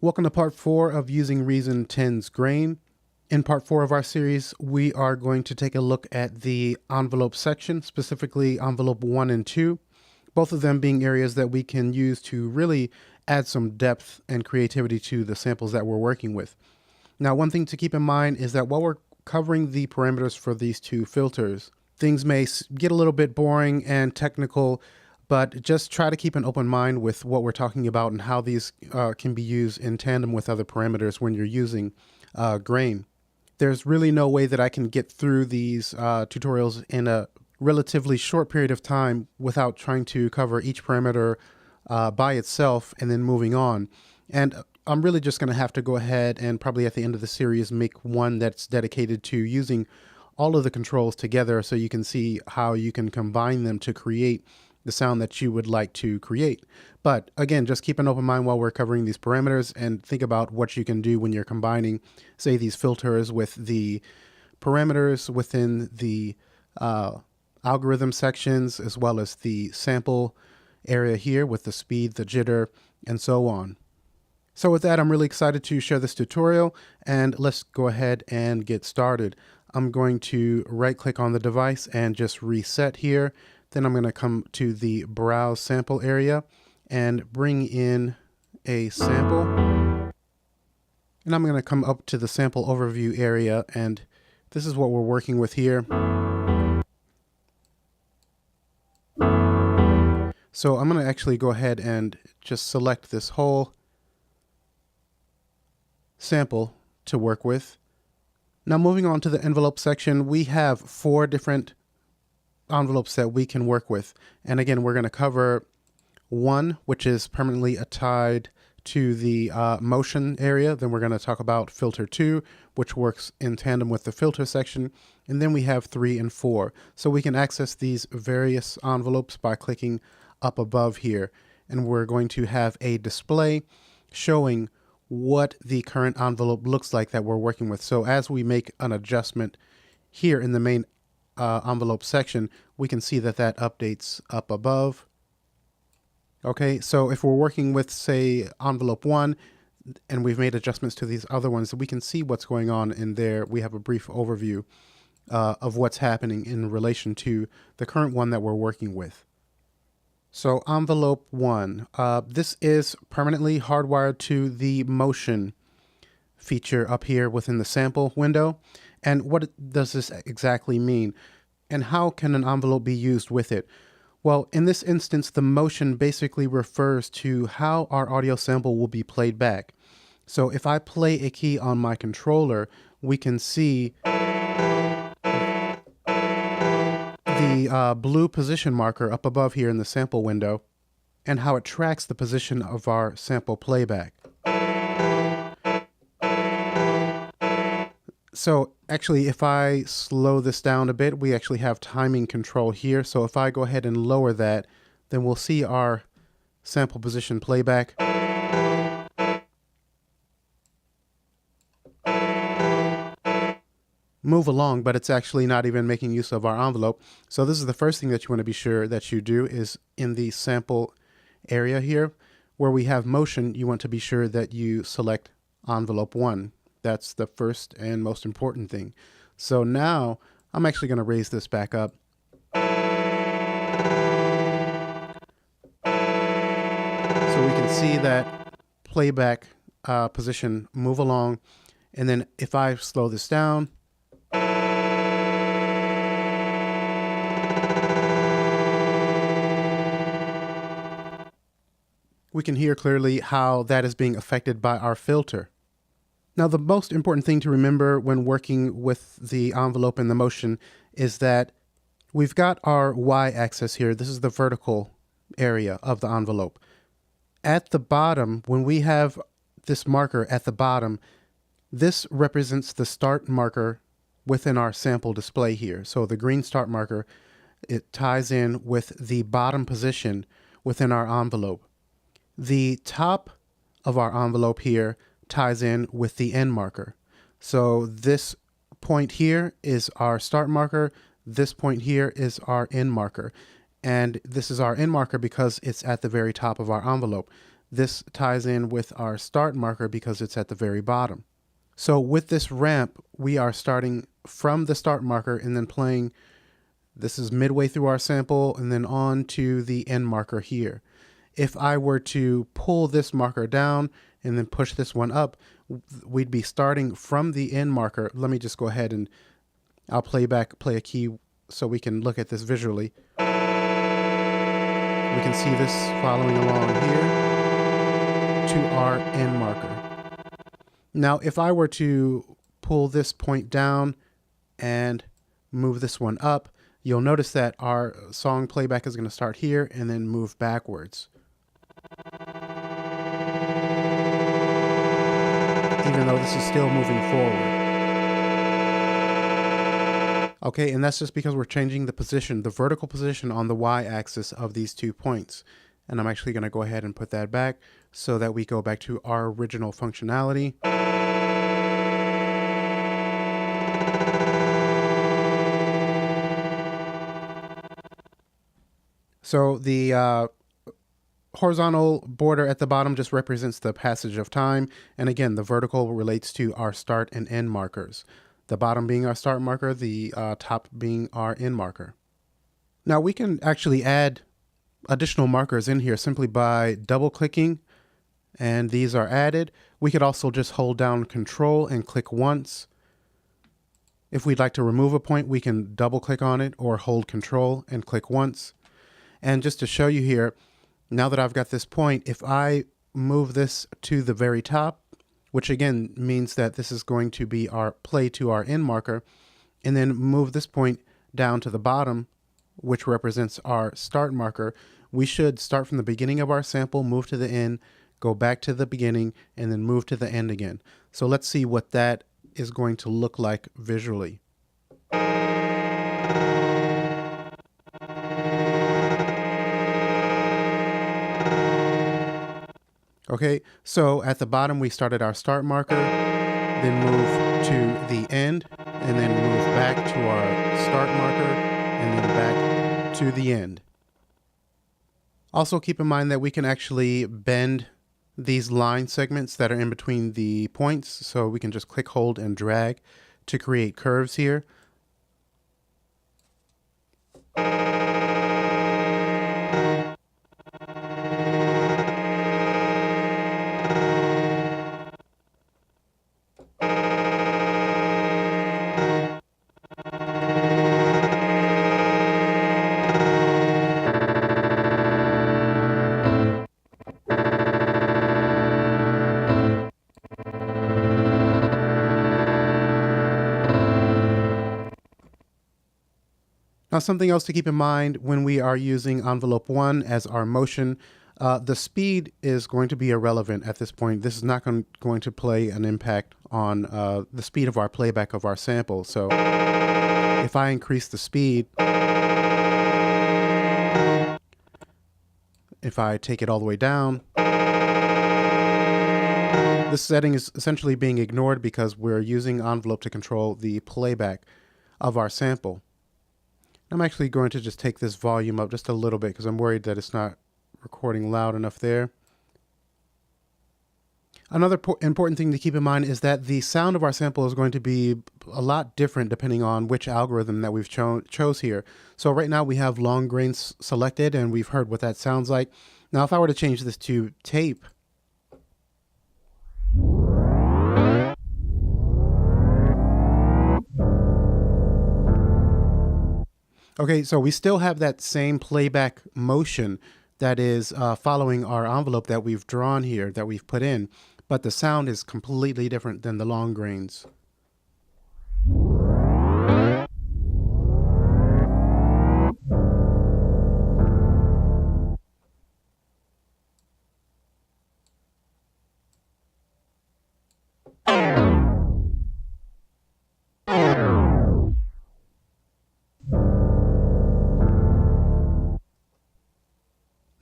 Welcome to part 4 of using Reason 10's grain. In part 4 of our series, we are going to take a look at the envelope section, specifically envelope 1 and 2, both of them being areas that we can use to really add some depth and creativity to the samples that we're working with. Now, one thing to keep in mind is that while we're covering the parameters for these two filters, things may get a little bit boring and technical, but just try to keep an open mind with what we're talking about and how these can be used in tandem with other parameters when you're using grain. There's really no way that I can get through these tutorials in a relatively short period of time without trying to cover each parameter by itself and then moving on. And I'm really just going to have to go ahead and probably at the end of the series make one that's dedicated to using all of the controls together so you can see how you can combine them to create the sound that you would like to create. But again, just keep an open mind while we're covering these parameters and think about what you can do when you're combining, say, these filters with the parameters within the algorithm sections, as well as the sample area here with the speed, the jitter, and so on. So with that, I'm really excited to share this tutorial, and let's go ahead and get started. I'm going to right click on the device and just reset here. Then I'm going to come to the browse sample area and bring in a sample. And I'm going to come up to the sample overview area, and this is what we're working with here. So I'm going to actually go ahead and just select this whole sample to work with. Now moving on to the envelope section, we have 4 different envelopes that we can work with. And again, we're going to cover 1, which is permanently tied to the motion area. Then we're going to talk about filter 2, which works in tandem with the filter section. And then we have 3 and 4. So we can access these various envelopes by clicking up above here. And we're going to have a display showing what the current envelope looks like that we're working with. So as we make an adjustment here in the main envelope section, we can see that that updates up above. Okay, so if we're working with, say, envelope 1 and we've made adjustments to these other ones, we can see what's going on in there. We have a brief overview of what's happening in relation to the current one that we're working with. So envelope 1, this is permanently hardwired to the motion feature up here within the sample window. And what does this exactly mean? And how can an envelope be used with it? Well, in this instance, the motion basically refers to how our audio sample will be played back. So if I play a key on my controller, we can see the blue position marker up above here in the sample window and how it tracks the position of our sample playback. So actually, if I slow this down a bit, we actually have timing control here. So if I go ahead and lower that, then we'll see our sample position playback. Move along, but it's actually not even making use of our envelope. So this is the first thing that you want to be sure that you do is in the sample area here, where we have motion, you want to be sure that you select envelope 1. That's the first and most important thing. So now I'm actually going to raise this back up. So we can see that playback position move along. And then if I slow this down, we can hear clearly how that is being affected by our filter. Now, the most important thing to remember when working with the envelope and the motion is that we've got our y-axis here. This is the vertical area of the envelope. At the bottom, when we have this marker at the bottom, this represents the start marker within our sample display here. So the green start marker, it ties in with the bottom position within our envelope. The top of our envelope here ties in with the end marker. So this point here is our start marker. This point here is our end marker. And this is our end marker because it's at the very top of our envelope. this ties in with our start marker because it's at the very bottom. So with this ramp, we are starting from the start marker and then playing. This is midway through our sample and then on to the end marker here. If I were to pull this marker down and then push this one up, we'd be starting from the end marker. Let me just go ahead and I'll play a key so we can look at this visually. We can see this following along here to our end marker. Now, if I were to pull this point down and move this one up, you'll notice that our song playback is going to start here and then move backwards. Even though this is still moving forward. Okay, and that's just because we're changing the position, the vertical position on the y-axis of these 2 points. And I'm actually going to go ahead and put that back so that we go back to our original functionality. So the horizontal border at the bottom just represents the passage of time. And again, the vertical relates to our start and end markers. The bottom being our start marker, the top being our end marker. Now we can actually add additional markers in here simply by double clicking, and these are added. We could also just hold down Control and click once. If we'd like to remove a point, we can double click on it or hold Control and click once. And just to show you here, now that I've got this point, if I move this to the very top, which again means that this is going to be our play to our end marker, and then move this point down to the bottom, which represents our start marker, we should start from the beginning of our sample, move to the end, go back to the beginning, and then move to the end again. So let's see what that is going to look like visually. Okay, so at the bottom we started our start marker, then move to the end, and then move back to our start marker, and then back to the end. Also keep in mind that we can actually bend these line segments that are in between the points, so we can just click, hold, and drag to create curves here. Now, something else to keep in mind when we are using envelope 1 as our motion, the speed is going to be irrelevant at this point. This is not going to play an impact on the speed of our playback of our sample. So if I increase the speed, if I take it all the way down, this setting is essentially being ignored because we're using envelope to control the playback of our sample. I'm actually going to just take this volume up just a little bit because I'm worried that it's not recording loud enough there. Another important thing to keep in mind is that the sound of our sample is going to be a lot different depending on which algorithm that we've chose here. So right now we have long grains selected and we've heard what that sounds like. Now if I were to change this to tape, okay, so we still have that same playback motion that is following our envelope that we've drawn here, that we've put in, but the sound is completely different than the long grains.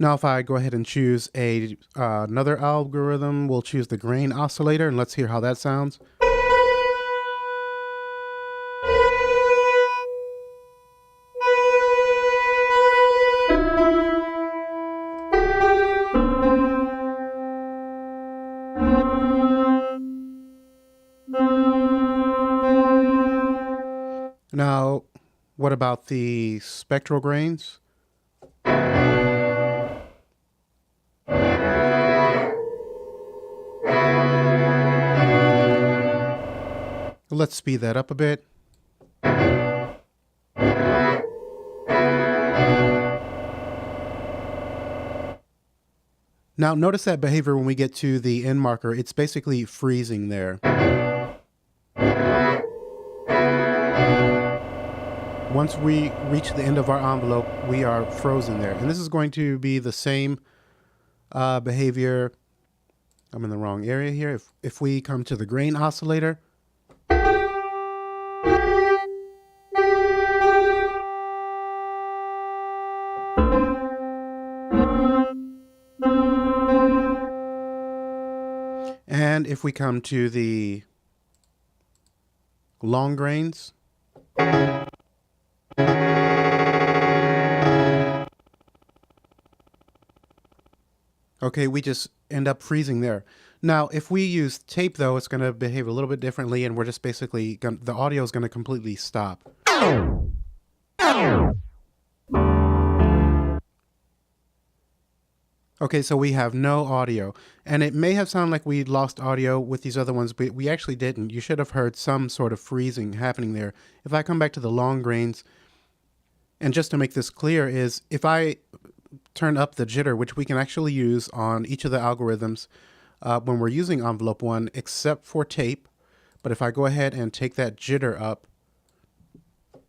Now, if I go ahead and choose another algorithm, we'll choose the grain oscillator, and let's hear how that sounds. Now, what about the spectral grains? Let's speed that up a bit. Now notice that behavior when we get to the end marker, it's basically freezing there. Once we reach the end of our envelope, we are frozen there. And this is going to be the same behavior. I'm in the wrong area here. If we come to the grain oscillator, and if we come to the long grains, okay, we just end up freezing there. Now, if we use tape, though, it's going to behave a little bit differently, and we're just basically the audio is going to completely stop. Okay, so we have no audio, and it may have sounded like we lost audio with these other ones, but we actually didn't. You should have heard some sort of freezing happening there. If I come back to the long grains, and just to make this clear is if I turn up the jitter, which we can actually use on each of the algorithms when we're using envelope 1, except for tape, but if I go ahead and take that jitter up,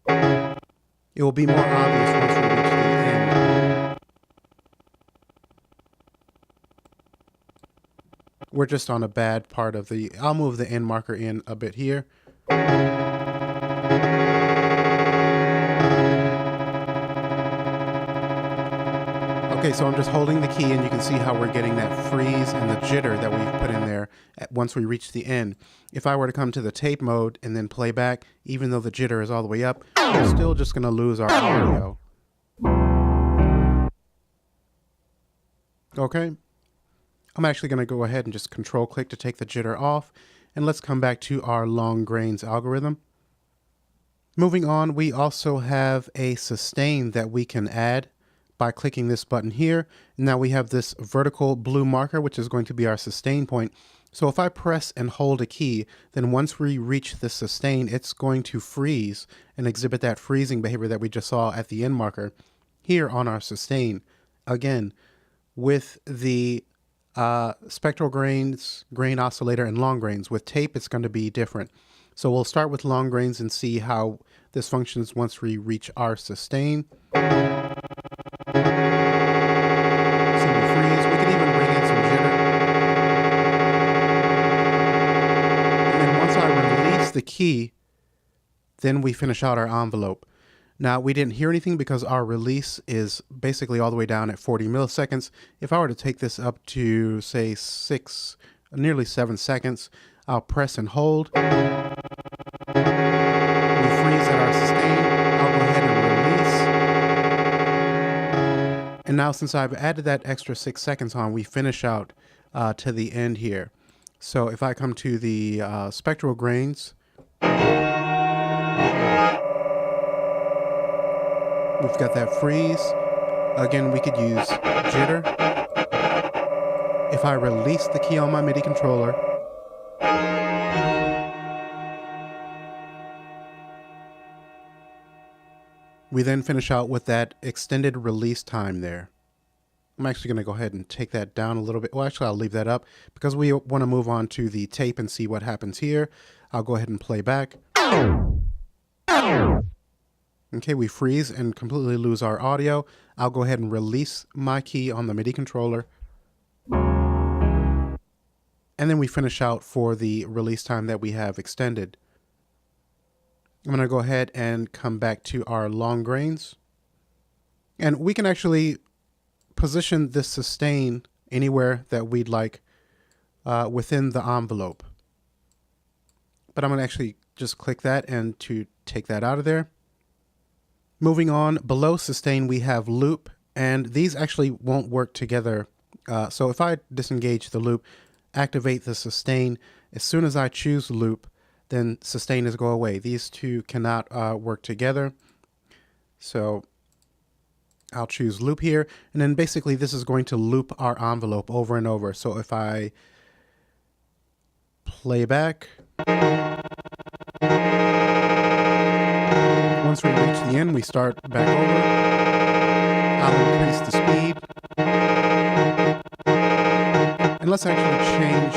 it will be more obvious once we reach the end. We're just on a bad part of the, I'll move the end marker in a bit here. Okay, so I'm just holding the key and you can see how we're getting that freeze and the jitter that we've put in there once we reach the end. If I were to come to the tape mode and then play back, even though the jitter is all the way up, we're still just going to lose our audio. Okay. I'm actually going to go ahead and just control click to take the jitter off, and let's come back to our long grains algorithm. Moving on, we also have a sustain that we can add by clicking this button here. Now we have this vertical blue marker, which is going to be our sustain point. So if I press and hold a key, then once we reach the sustain, it's going to freeze and exhibit that freezing behavior that we just saw at the end marker here on our sustain. Again, with the spectral grains, grain oscillator, and long grains. With tape, it's going to be different. So we'll start with long grains and see how this functions once we reach our sustain. See, we freeze. We can even bring in some jitter. And then once I release the key, then we finish out our envelope. Now, we didn't hear anything because our release is basically all the way down at 40 milliseconds. If I were to take this up to, say, nearly 7 seconds, I'll press and hold. We freeze at our sustain. I'll go ahead and release. And now, since I've added that extra 6 seconds on, we finish out to the end here. So if I come to the spectral grains, we've got that freeze. Again, we could use jitter. If I release the key on my MIDI controller, we then finish out with that extended release time there. I'm actually going to go ahead and take that down a little bit. Well, actually, I'll leave that up because we want to move on to the tape and see what happens here. I'll go ahead and play back. Okay, we freeze and completely lose our audio. I'll go ahead and release my key on the MIDI controller. And then we finish out for the release time that we have extended. I'm going to go ahead and come back to our long grains. And we can actually position this sustain anywhere that we'd like within the envelope. But I'm going to actually just click that and to take that out of there. Moving on, below sustain, we have loop, and these actually won't work together. So if I disengage the loop, activate the sustain, as soon as I choose loop, then sustain is go away. These two cannot work together. So I'll choose loop here, and then basically this is going to loop our envelope over and over. So if I play back, once we reach the end, we start back over. I'll increase the speed. And let's actually change.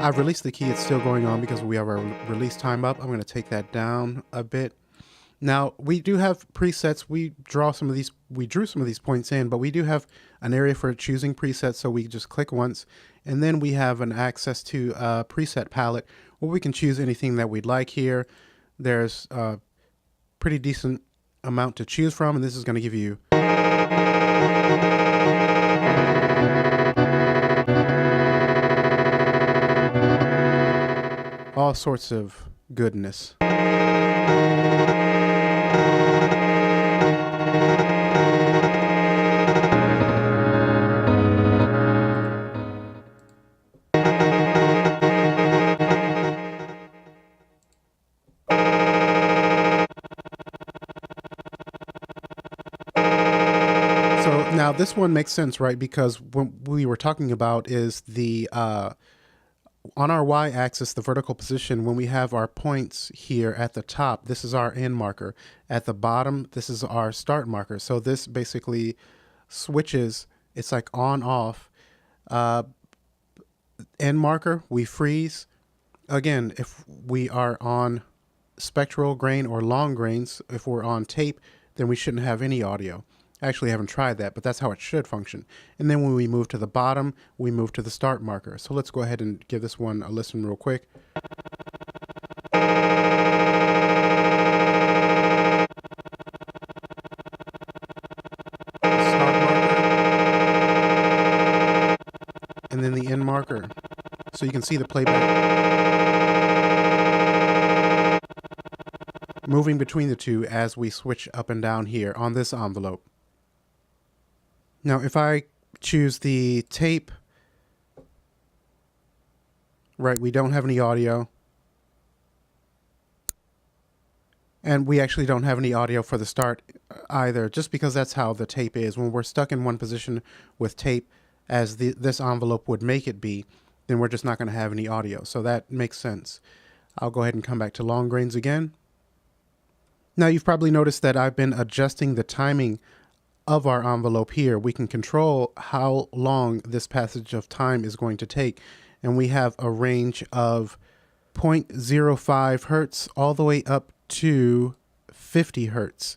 I've released the key, it's still going on because we have our release time up. I'm going to take that down a bit. Now we do have presets. We drew some of these points in, but we do have an area for choosing presets. So we just click once, and then we have an access to a preset palette where we can choose anything that we'd like here. There's a pretty decent amount to choose from, and this is going to give you all sorts of goodness. Now this one makes sense, right? Because what we were talking about is the on our y-axis, the vertical position, when we have our points here at the top, this is our end marker. At the bottom, this is our start marker. So this basically switches, it's like on off. End marker, we freeze. Again, if we are on spectral grain or long grains, if we're on tape, then we shouldn't have any audio. I actually haven't tried that, but that's how it should function. And then when we move to the bottom, we move to the start marker. So let's go ahead and give this one a listen real quick. Start marker. And then the end marker. So you can see the playback moving between the two as we switch up and down here on this envelope. Now, if I choose the tape, right, we don't have any audio. And we actually don't have any audio for the start either, just because that's how the tape is. When we're stuck in one position with tape, as this envelope would make it be, then we're just not going to have any audio. So that makes sense. I'll go ahead and come back to long grains again. Now, you've probably noticed that I've been adjusting the timing of our envelope here. We can control how long this passage of time is going to take, and we have a range of 0.05 hertz all the way up to 50 hertz.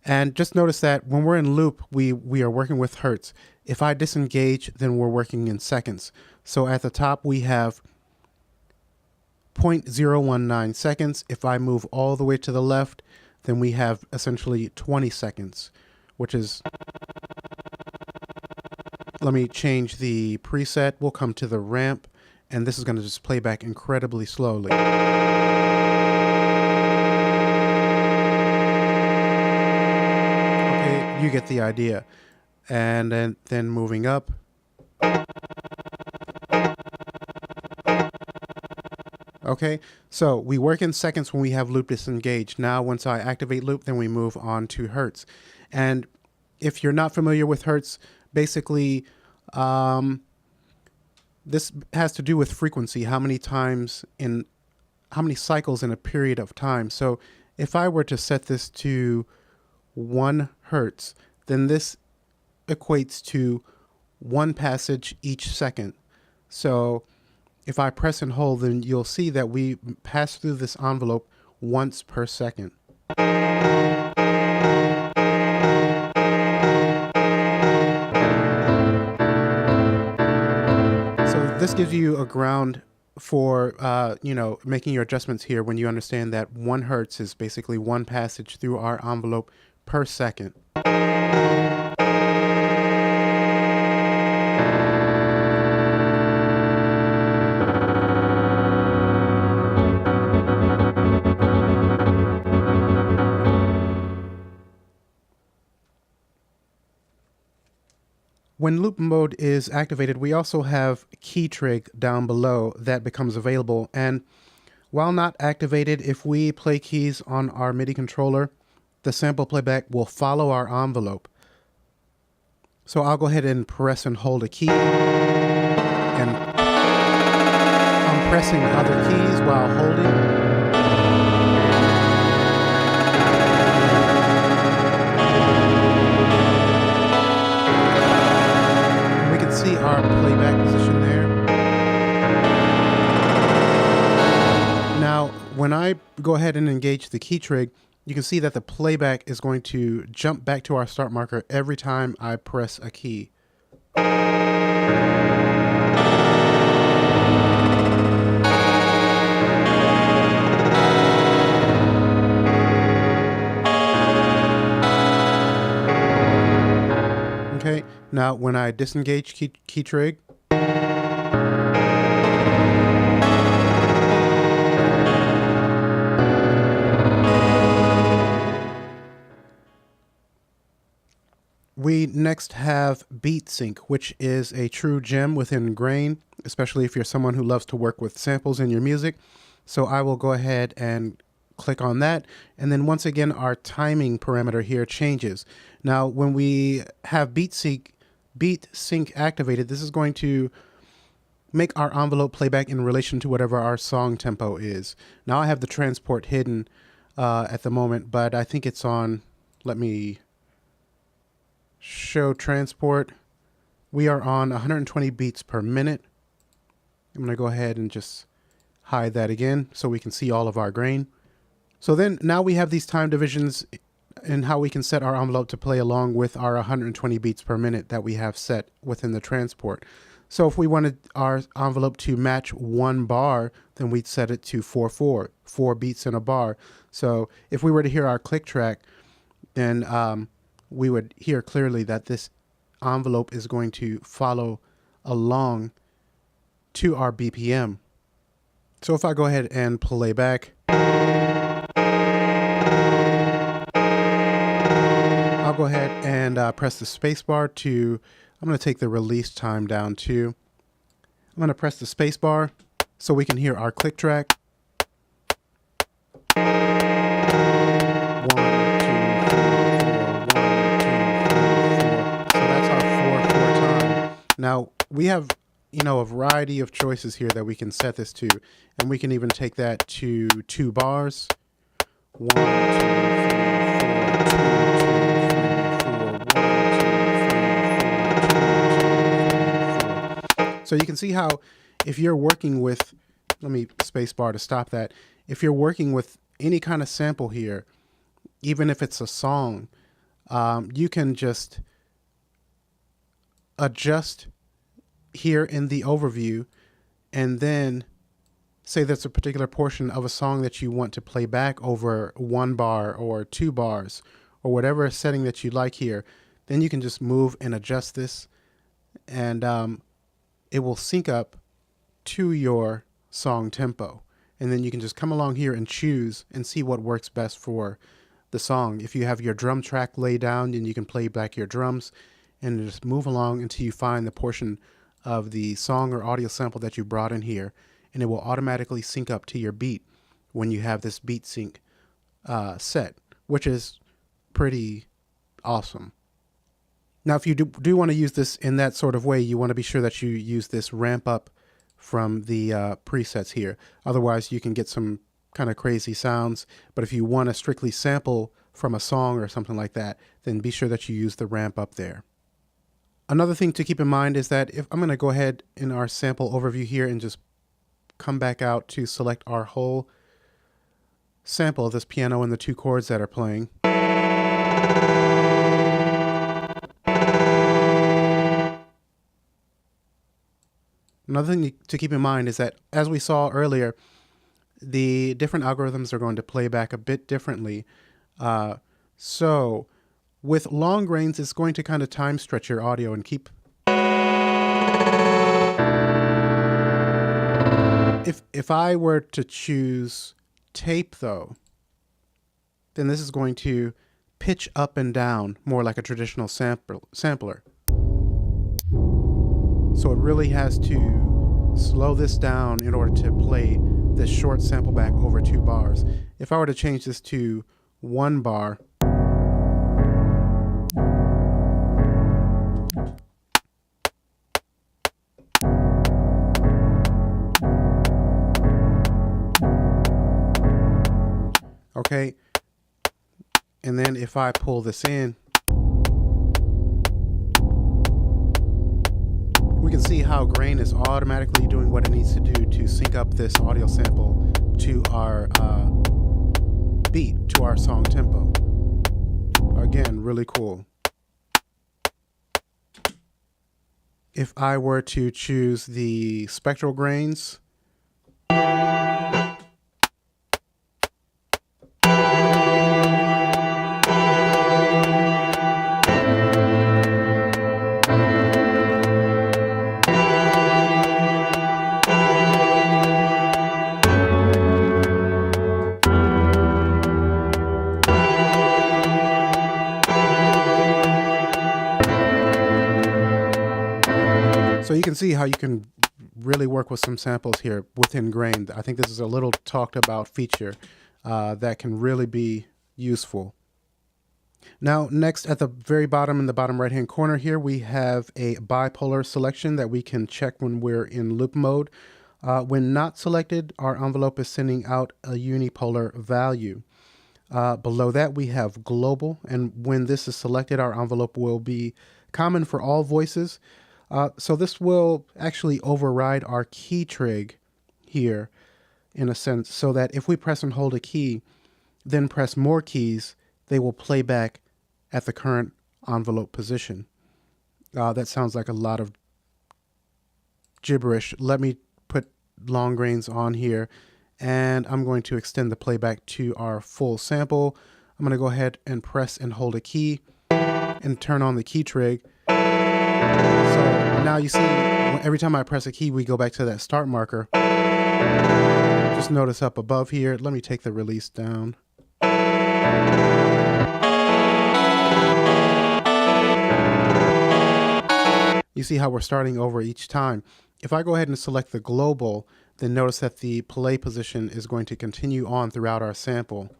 And just notice that when we're in loop, we are working with hertz. If I disengage, then we're working in seconds. So at the top we have 0.019 seconds. If I move all the way to the left, then we have essentially 20 seconds, which is, let me change the preset. We'll come to the ramp, and this is going to just play back incredibly slowly. Okay, you get the idea. And then moving up. Okay, so we work in seconds when we have loop disengaged. Now, once I activate loop, then we move on to hertz. And if you're not familiar with hertz, basically, this has to do with frequency, how many cycles in a period of time. So if I were to set this to 1 hertz, then this equates to 1 passage each second. So if I press and hold, then you'll see that we pass through this envelope once per second. So this gives you a ground for, making your adjustments here when you understand that 1 hertz is basically 1 passage through our envelope per second. When loop mode is activated, we also have key trig down below that becomes available. And While not activated, if we play keys on our MIDI controller, the sample playback will follow our envelope. So I'll go ahead and press and hold a key, and I'm pressing other keys while holding. See our playback position there. Now, when I go ahead and engage the key trig, you can see that the playback is going to jump back to our start marker every time I press a key. Okay, now when I disengage key trig, we next have beat sync, which is a true gem within Grain, especially if you're someone who loves to work with samples in your music. So I will go ahead and click on that, and then once again our timing parameter here changes. Now when we have beat sync activated, this is going to make our envelope playback in relation to whatever our song tempo is. Now I have the transport hidden at the moment, but I think it's on. Let me show transport. We are on 120 beats per minute. I'm going to go ahead and just hide that again so we can see all of our grain. So then now we have these time divisions and how we can set our envelope to play along with our 120 beats per minute that we have set within the transport. So if we wanted our envelope to match 1 bar, then we'd set it to 4/4, 4 beats in a bar. So if we were to hear our click track, then we would hear clearly that this envelope is going to follow along to our BPM. So if I go ahead and play back, I'll go ahead and press the space bar to, I'm going to take the release time down too. I'm going to press the space bar so we can hear our click track. 1, 2, 3, 4, 1, 2, 3, 4. So that's our 4/4 time. Now we have, a variety of choices here that we can set this to, and we can even take that to 2 bars. 1, 2, 3, 4, 2, 2, 3, 4, 1, 2, 3, 4, 2, 2, 3, 4. So you can see how if you're working with, let me space bar to stop that. If you're working with any kind of sample here, even if it's a song, you can just adjust here in the overview, and then say there's a particular portion of a song that you want to play back over 1 bar or 2 bars or whatever setting that you like here. Then you can just move and adjust this, and it will sync up to your song tempo. And then you can just come along here and choose and see what works best for the song. If you have your drum track laid down, then you can play back your drums and just move along until you find the portion of the song or audio sample that you brought in here, and it will automatically sync up to your beat when you have this beat sync set, which is pretty awesome. Now, if you do want to use this in that sort of way, you want to be sure that you use this ramp up from the presets here. Otherwise, you can get some kind of crazy sounds. But if you want to strictly sample from a song or something like that, then be sure that you use the ramp up there. Another thing to keep in mind is that if I'm going to go ahead in our sample overview here and just come back out to select our whole sample of this piano and the 2 chords that are playing. Another thing to keep in mind is that, as we saw earlier, the different algorithms are going to play back a bit differently. So with long grains, it's going to kind of time stretch your audio and keep. If I were to choose tape though, then this is going to pitch up and down more like a traditional sampler. So it really has to slow this down in order to play this short sample back over 2 bars. If I were to change this to 1 bar, okay, and then if I pull this in, we can see how grain is automatically doing what it needs to do to sync up this audio sample to our beat, to our song tempo. Again, really cool. If I were to choose the spectral grains, so you can see how you can really work with some samples here within grain. I think this is a little talked about feature that can really be useful. Now, next at the very bottom, in the bottom right hand corner here, we have a bipolar selection that we can check when we're in loop mode. When not selected, our envelope is sending out a unipolar value. Below that, we have global, and when this is selected, our envelope will be common for all voices. So this will actually override our key trig here, in a sense, so that if we press and hold a key, then press more keys, they will play back at the current envelope position. That sounds like a lot of gibberish. Let me put long grains on here, and I'm going to extend the playback to our full sample. I'm going to go ahead and press and hold a key and turn on the key trig. So now you see every time I press a key, we go back to that start marker. Just notice up above here, let me take the release down. You see how we're starting over each time. If I go ahead and select the global, then notice that the play position is going to continue on throughout our sample.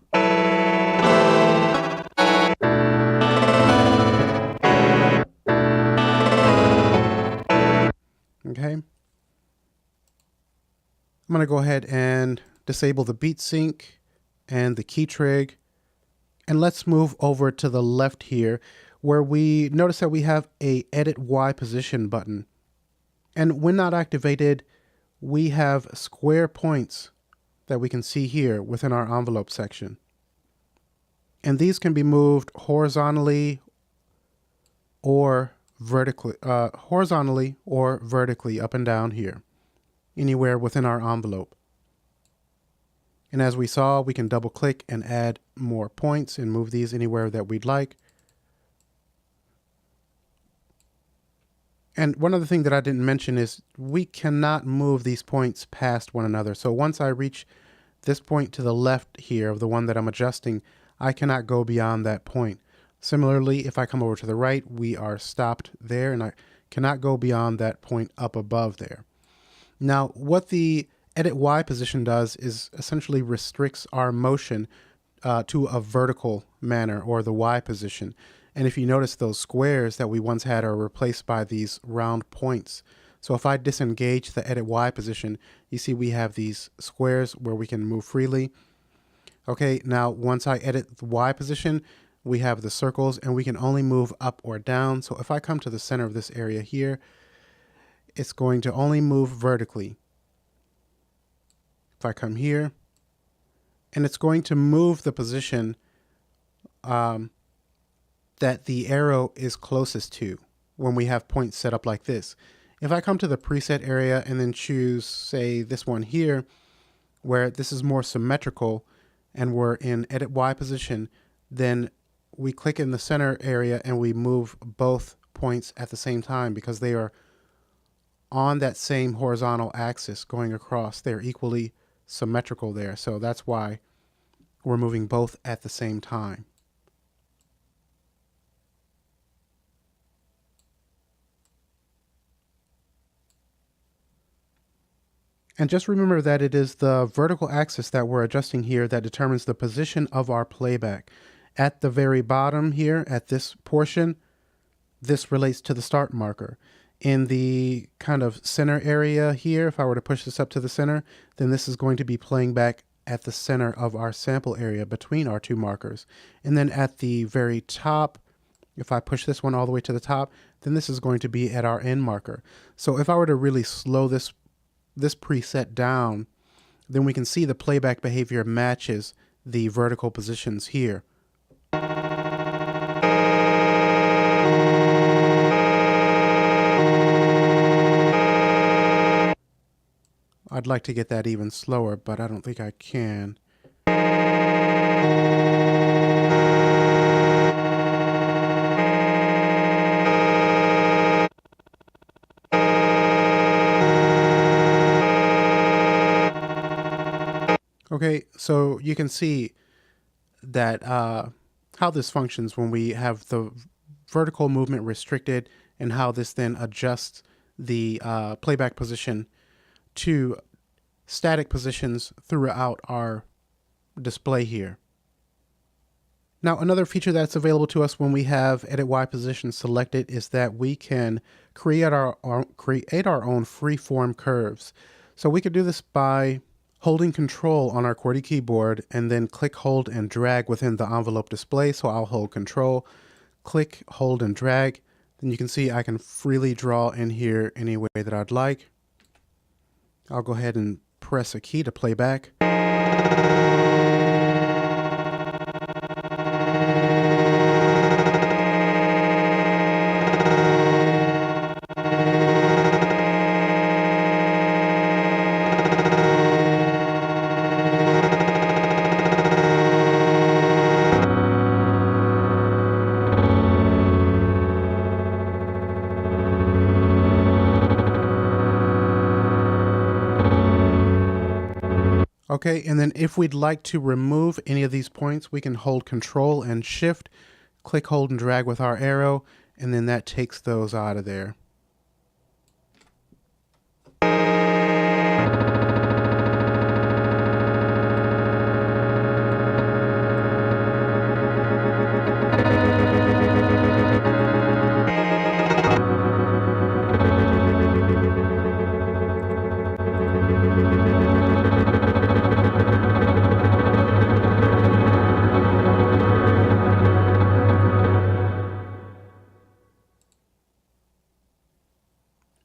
Okay. I'm going to go ahead and disable the beat sync and the key trig. And let's move over to the left here, where we notice that we have a edit Y position button. And when not activated, we have square points that we can see here within our envelope section. And these can be moved horizontally or vertically, up and down here, anywhere within our envelope. And as we saw, we can double click and add more points and move these anywhere that we'd like. And one other thing that I didn't mention is we cannot move these points past one another. So once I reach this point to the left here of the one that I'm adjusting, I cannot go beyond that point. Similarly, if I come over to the right, we are stopped there, and I cannot go beyond that point up above there. Now, what the edit Y position does is essentially restricts our motion to a vertical manner, or the Y position. And if you notice, those squares that we once had are replaced by these round points. So if I disengage the edit Y position, you see we have these squares where we can move freely. Okay, now once I edit the Y position, we have the circles, and we can only move up or down. So if I come to the center of this area here, it's going to only move vertically. If I come here, and it's going to move the position that the arrow is closest to when we have points set up like this. If I come to the preset area and then choose, say, this one here, where this is more symmetrical and we're in edit Y position, then we click in the center area and we move both points at the same time because they are on that same horizontal axis going across. They're equally symmetrical there. So that's why we're moving both at the same time. And just remember that it is the vertical axis that we're adjusting here that determines the position of our playback. At the very bottom here, at this portion, this relates to the start marker. In the kind of center area here, if I were to push this up to the center, then this is going to be playing back at the center of our sample area between our two markers. And then at the very top, if I push this one all the way to the top, then this is going to be at our end marker. So if I were to really slow this preset down, then we can see the playback behavior matches the vertical positions here. I'd like to get that even slower, but I don't think I can. Okay, so you can see that how this functions when we have the vertical movement restricted, and how this then adjusts the playback position to static positions throughout our display here. Now, another feature that's available to us when we have Edit Y position selected is that we can create our own freeform curves. So we could do this by holding Control on our QWERTY keyboard and then click, hold, and drag within the envelope display. So I'll hold Control, click, hold, and drag. Then you can see I can freely draw in here any way that I'd like. I'll go ahead and press a key to play back. Okay, and then if we'd like to remove any of these points, we can hold Control and Shift, click, hold, and drag with our arrow, and then that takes those out of there.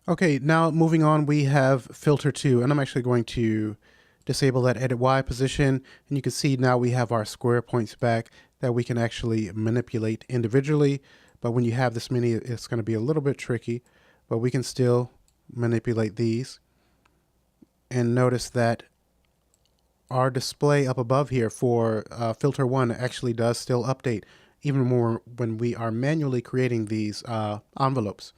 Okay, now moving on, we have filter 2, and I'm actually going to disable that Edit Y position, and you can see now we have our square points back that we can actually manipulate individually, but when you have this many, it's going to be a little bit tricky, but we can still manipulate these. And notice that our display up above here for filter 1 actually does still update, even more when we are manually creating these envelopes.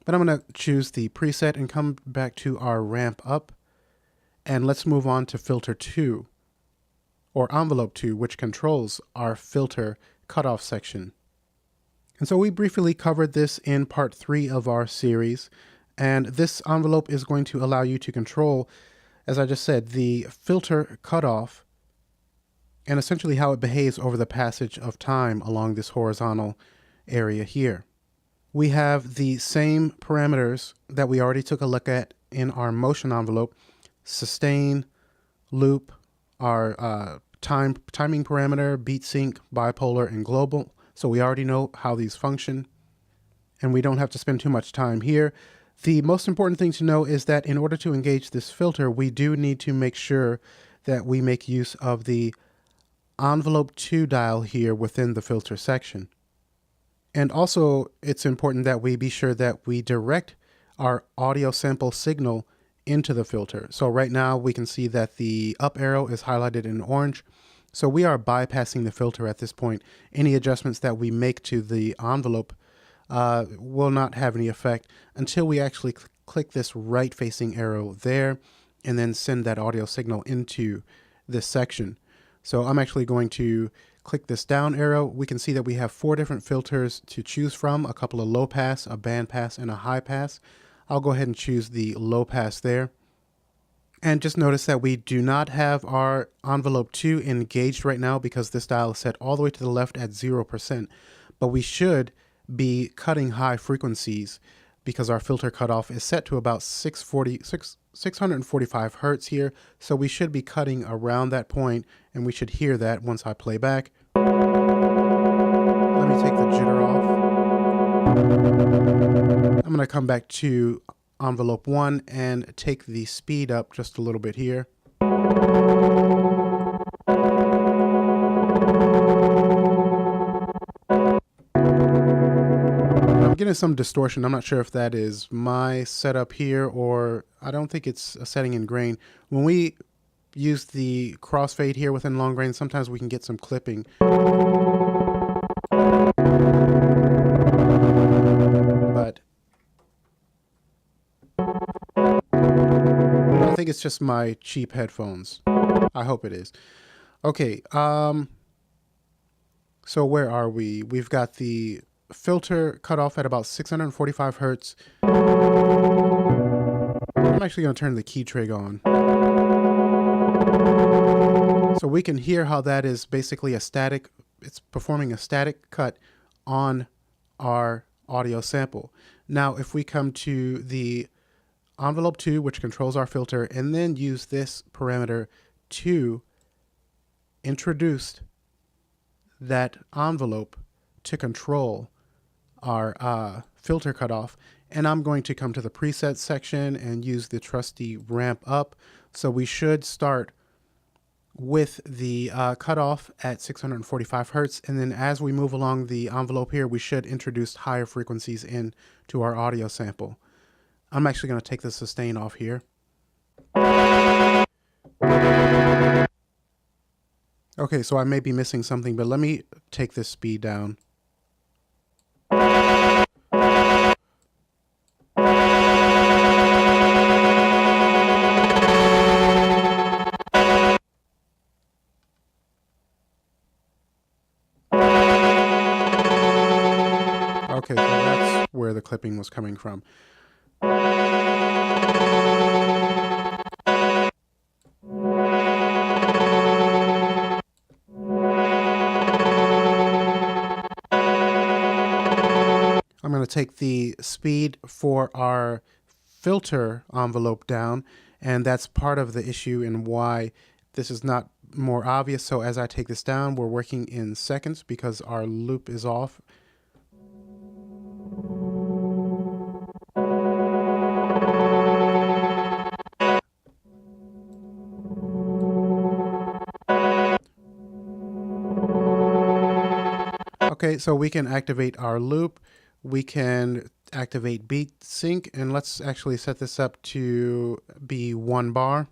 But I'm going to choose the preset and come back to our ramp up. And let's move on to filter 2, or envelope 2, which controls our filter cutoff section. And so we briefly covered this in part 3 of our series. And this envelope is going to allow you to control, as I just said, the filter cutoff and essentially how it behaves over the passage of time along this horizontal area here. We have the same parameters that we already took a look at in our motion envelope: sustain, loop, our timing parameter, beat sync, bipolar, and global. So we already know how these function, and we don't have to spend too much time here. The most important thing to know is that in order to engage this filter, we do need to make sure that we make use of the envelope 2 dial here within the filter section. And also, it's important that we be sure that we direct our audio sample signal into the filter. So right now we can see that the up arrow is highlighted in orange. So we are bypassing the filter at this point. Any adjustments that we make to the envelope will not have any effect until we actually click this right facing arrow there and then send that audio signal into this section. So I'm actually going to click this down arrow. We can see that we have 4 different filters to choose from: a couple of low pass, a band pass, and a high pass. I'll go ahead and choose the low pass there. And just notice that we do not have our envelope 2 engaged right now because this dial is set all the way to the left at 0%. But we should be cutting high frequencies because our filter cutoff is set to about 645 hertz here. So we should be cutting around that point, and we should hear that once I play back. Let me take the jitter off. I'm going to come back to envelope 1 and take the speed up just a little bit here. I'm getting some distortion. I'm not sure if that is my setup here, or I don't think it's a setting in grain. When we use the crossfade here within long grain, sometimes we can get some clipping. But I think it's just my cheap headphones. I hope it is. Okay, so where are we? We've got the filter cut off at about 645 hertz. I'm actually going to turn the key trig on. So we can hear how that is basically a static, it's performing a static cut on our audio sample. Now, if we come to the envelope 2, which controls our filter, and then use this parameter to introduce that envelope to control our filter cutoff, and I'm going to come to the presets section and use the trusty ramp up. So we should start with the cutoff at 645 hertz, and then as we move along the envelope here, we should introduce higher frequencies into our audio sample. I'm actually going to take the sustain off here. Okay, so I may be missing something, but let me take this speed down. Okay, so that's where the clipping was coming from. I'm going to take the speed for our filter envelope down, and that's part of the issue and why this is not more obvious. So as I take this down, we're working in seconds because our loop is off. Okay, so we can activate our loop. We can activate beat sync, and let's actually set this up to be 1 bar.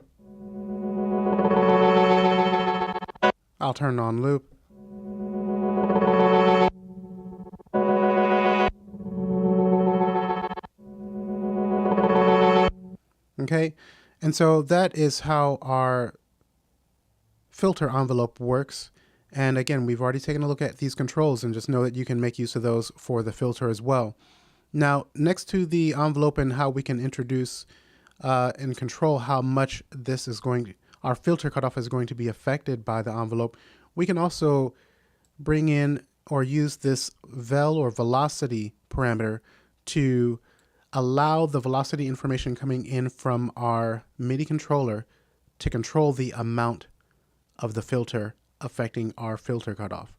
I'll turn on loop. Okay, and so that is how our filter envelope works. And again, we've already taken a look at these controls, and just know that you can make use of those for the filter as well. Now, next to the envelope and how we can introduce and control how much this is our filter cutoff is going to be affected by the envelope, we can also bring in or use this vel or velocity parameter to allow the velocity information coming in from our MIDI controller to control the amount of the filter affecting our filter cutoff.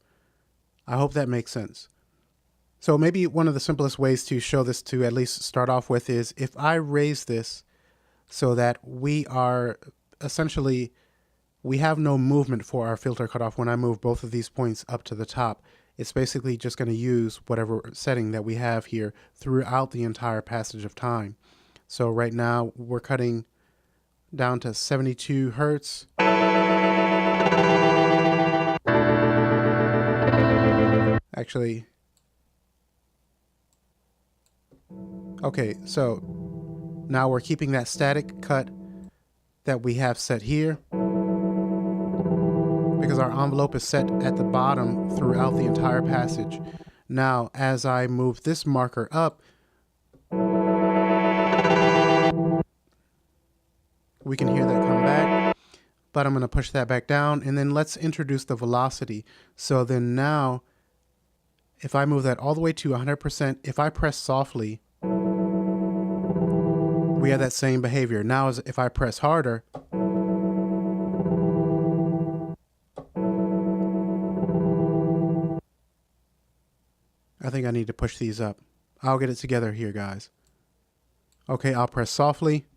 I hope that makes sense. So maybe one of the simplest ways to show this to at least start off with is if I raise this so that we are essentially, we have no movement for our filter cutoff. When I move both of these points up to the top, it's basically just going to use whatever setting that we have here throughout the entire passage of time. So right now we're cutting down to 72 hertz. Actually, okay, so now we're keeping that static cut that we have set here because our envelope is set at the bottom throughout the entire passage. Now, as I move this marker We can hear that come back, but I'm going to push that back down, and then let's introduce the velocity. So then now, if I move that all the way to 100%, if I press softly, we have that same behavior. Now, if I press harder, I think I need to push these up. I'll get it together here, guys. Okay, I'll press softly.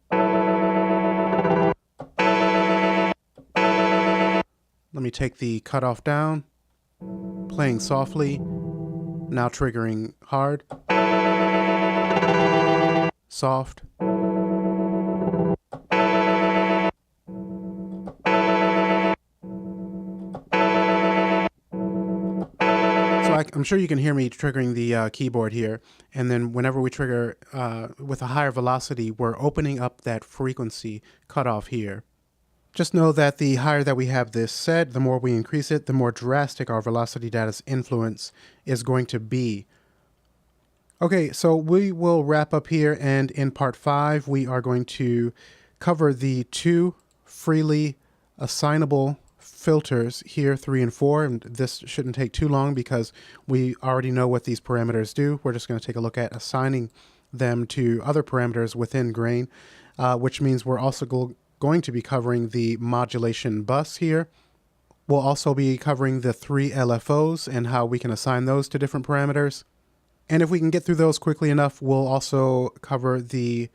Let me take the cutoff down, playing softly, now triggering hard, soft. I'm sure you can hear me triggering the keyboard here. And then whenever we trigger with a higher velocity, we're opening up that frequency cutoff here. Just know that the higher that we have this set, the more we increase it, the more drastic our velocity data's influence is going to be. Okay, so we will wrap up here, and in part 5, we are going to cover the 2 freely assignable filters here, 3 and 4, and this shouldn't take too long because we already know what these parameters do. We're just going to take a look at assigning them to other parameters within Grain, which means we're also going to be covering the modulation bus here. We'll also be covering the 3 LFOs and how we can assign those to different parameters. And if we can get through those quickly enough, we'll also cover the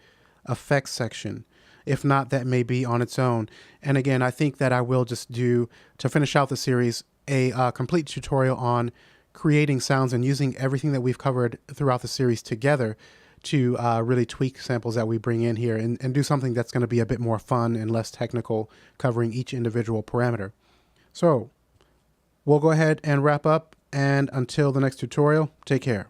effects section. If not, that may be on its own. And again, I think that I will just do, to finish out the series, a complete tutorial on creating sounds and using everything that we've covered throughout the series together to really tweak samples that we bring in here and do something that's going to be a bit more fun and less technical, covering each individual parameter. So we'll go ahead and wrap up, and until the next tutorial, take care.